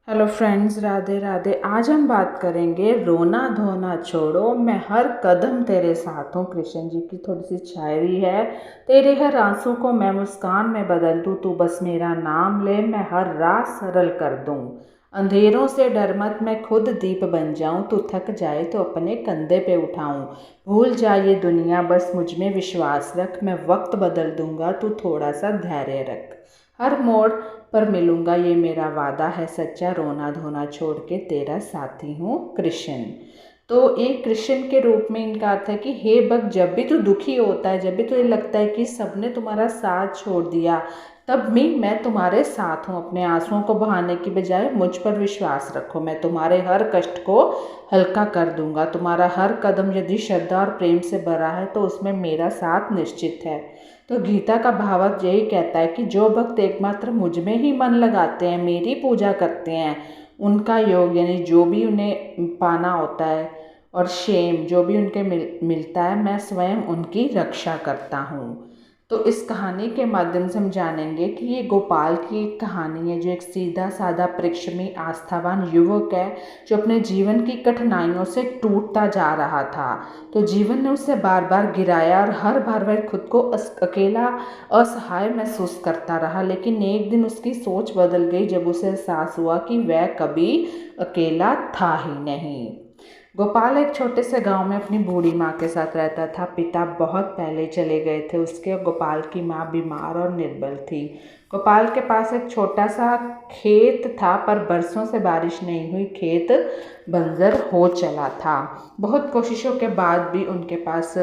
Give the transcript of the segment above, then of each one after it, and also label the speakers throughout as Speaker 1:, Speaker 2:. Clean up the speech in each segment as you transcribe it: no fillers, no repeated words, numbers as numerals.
Speaker 1: Hello friends, Radhe Radhe. आज हम बात करेंगे रोना धोना छोड़ो, मैं हर कदम तेरे साथ हूँ। कृष्ण जी की थोड़ी सी शायरी है। तेरे हर आंसू को मैं मुस्कान में बदल दूँ, तू बस मेरा नाम ले, मैं हर रात सरल कर दूँ। अंधेरों से डर मत, मैं खुद दीप बन जाऊँ, तू थक जाए तो अपने कंधे पे उठाऊँ। भूल जा ये दुनिया, बस मुझ में विश्वास रख, मैं वक्त बदल दूंगा, तू थोड़ा सा धैर्य रख। हर मोड़ पर मिलूंगा, ये मेरा वादा है सच्चा, रोना धोना छोड़ के तेरा साथी हूँ कृष्ण। तो एक कृष्ण के रूप में इनका अर्थ है कि हे भक्त, जब भी तू दुखी होता है, जब भी तुझे लगता है कि सबने तुम्हारा साथ छोड़ दिया, तब भी मैं तुम्हारे साथ हूँ। अपने आंसुओं को बहाने की बजाय मुझ पर विश्वास रखो, मैं तुम्हारे हर कष्ट को हल्का कर दूंगा। तुम्हारा हर कदम यदि श्रद्धा और प्रेम से भरा है तो उसमें मेरा साथ निश्चित है। तो गीता का भावार्थ यही कहता है कि जो भक्त एकमात्र मुझ में ही मन लगाते हैं, मेरी पूजा करते हैं, उनका योग यानी जो भी उन्हें पाना होता है और क्षेम जो भी उनके मिलता है, मैं स्वयं उनकी रक्षा करता हूँ। तो इस कहानी के माध्यम से हम जानेंगे कि ये गोपाल की एक कहानी है, जो एक सीधा साधा परिश्रमी आस्थावान युवक है, जो अपने जीवन की कठिनाइयों से टूटता जा रहा था। तो जीवन ने उसे बार बार गिराया और हर बार वह खुद को अकेला असहाय महसूस करता रहा। लेकिन एक दिन उसकी सोच बदल गई, जब उसे एहसास हुआ कि वह कभी अकेला था ही नहीं। गोपाल एक छोटे से गांव में अपनी बूढ़ी माँ के साथ रहता था। पिता बहुत पहले चले गए थे उसके, और गोपाल की माँ बीमार और निर्बल थी। गोपाल के पास एक छोटा सा खेत था, पर बरसों से बारिश नहीं हुई, खेत बंजर हो चला था। बहुत कोशिशों के बाद भी उनके पास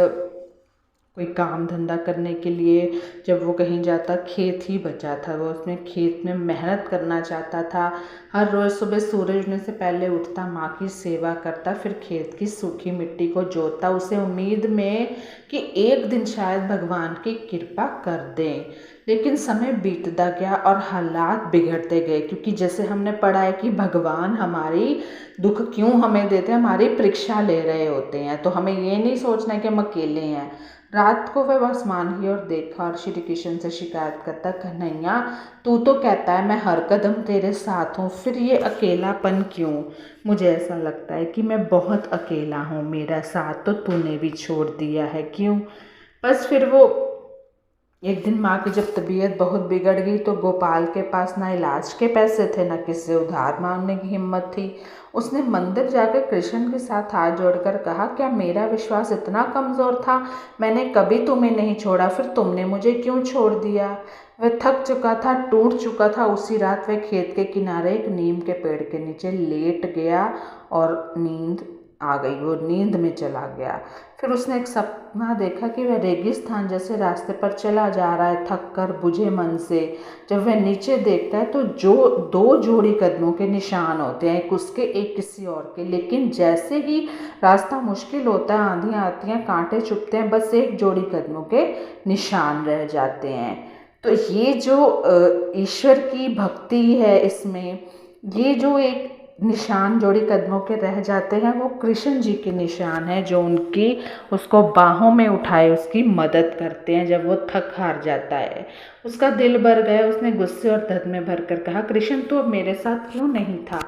Speaker 1: कोई काम धंधा करने के लिए जब वो कहीं जाता, खेत ही बचा था। वो उसमें खेत में मेहनत करना चाहता था। हर रोज़ सुबह सूरज उगने से पहले उठता, माँ की सेवा करता, फिर खेत की सूखी मिट्टी को जोतता, उसे उम्मीद में कि एक दिन शायद भगवान की कृपा कर दें। लेकिन समय बीतता गया और हालात बिगड़ते गए, क्योंकि जैसे हमने पढ़ा है कि भगवान हमारी दुख क्यों हमें देते हैं, हमारी परीक्षा ले रहे होते हैं। तो हमें ये नहीं सोचना कि हम अकेले हैं। रात को वह आसमान की ओर देखा और श्री कृष्ण से शिकायत करता, कन्हैया तू तो कहता है मैं हर कदम तेरे साथ हूँ, फिर ये अकेलापन क्यों? मुझे ऐसा लगता है कि मैं बहुत अकेला हूँ, मेरा साथ तो तूने भी छोड़ दिया है, क्यों? बस फिर वो एक दिन माँ की जब तबीयत बहुत बिगड़ गई, तो गोपाल के पास ना इलाज के पैसे थे, ना किसी से उधार मांगने की हिम्मत थी। उसने मंदिर जाकर कृष्ण के साथ हाथ जोड़कर कहा, क्या मेरा विश्वास इतना कमज़ोर था? मैंने कभी तुम्हें नहीं छोड़ा, फिर तुमने मुझे क्यों छोड़ दिया? वह थक चुका था, टूट चुका था। उसी रात वह खेत के किनारे एक नीम के पेड़ के नीचे लेट गया और नींद आ गई, वो नींद में चला गया। फिर उसने एक सपना देखा कि वह रेगिस्तान जैसे रास्ते पर चला जा रहा है, थक कर बुझे मन से। जब वह नीचे देखता है तो जो दो जोड़ी कदमों के निशान होते हैं, एक उसके एक किसी और के। लेकिन जैसे ही रास्ता मुश्किल होता है, आंधियाँ आती हैं, कांटे चुभते हैं, बस एक जोड़ी कदमों के निशान रह जाते हैं। तो ये जो ईश्वर की भक्ति है, इसमें ये जो एक निशान जोड़ी कदमों के रह जाते हैं, वो कृष्ण जी के निशान है, जो उनकी उसको बाहों में उठाए उसकी मदद करते हैं जब वो थक हार जाता है। उसका दिल भर गया। उसने गुस्से और दर्द में भर कर कहा, कृष्ण तू अब मेरे साथ क्यों नहीं था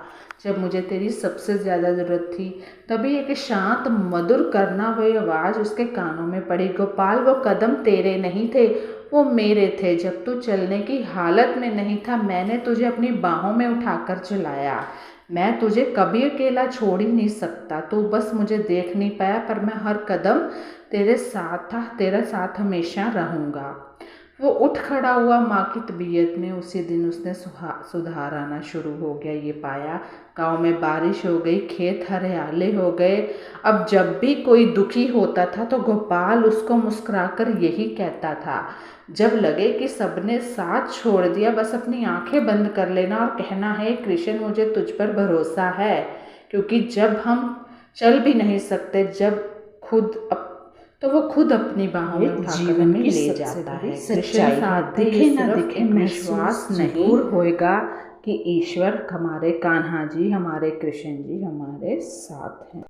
Speaker 1: जब मुझे तेरी सबसे ज़्यादा ज़रूरत थी? तभी एक शांत मधुर करना हुई आवाज़ उसके कानों में पड़ी, गोपाल वो कदम तेरे नहीं थे, वो मेरे थे। जब तू चलने की हालत में नहीं था, मैंने तुझे अपनी बाहों में उठाकर चलाया। मैं तुझे कभी अकेला छोड़ ही नहीं सकता, तू बस मुझे देख नहीं पाया, पर मैं हर कदम तेरे साथ था, तेरा साथ हमेशा रहूँगा। वो उठ खड़ा हुआ। माँ की तबीयत में उसी दिन उसने सुधार आना शुरू हो गया। ये पाया, गांव में बारिश हो गई, खेत हरियाले हो गए। अब जब भी कोई दुखी होता था तो गोपाल उसको मुस्कुराकर यही कहता था, जब लगे कि सबने साथ छोड़ दिया, बस अपनी आंखें बंद कर लेना और कहना है, कृष्ण मुझे तुझ पर भरोसा है। क्योंकि जब हम चल भी नहीं सकते, जब तो वो खुद अपनी बाहों में उठाकर हमें ले जाता है। कृष्ण साथ दिखे ना दिखे, विश्वास नहीं होएगा कि ईश्वर हमारे कान्हा जी, हमारे कृष्ण जी हमारे साथ हैं।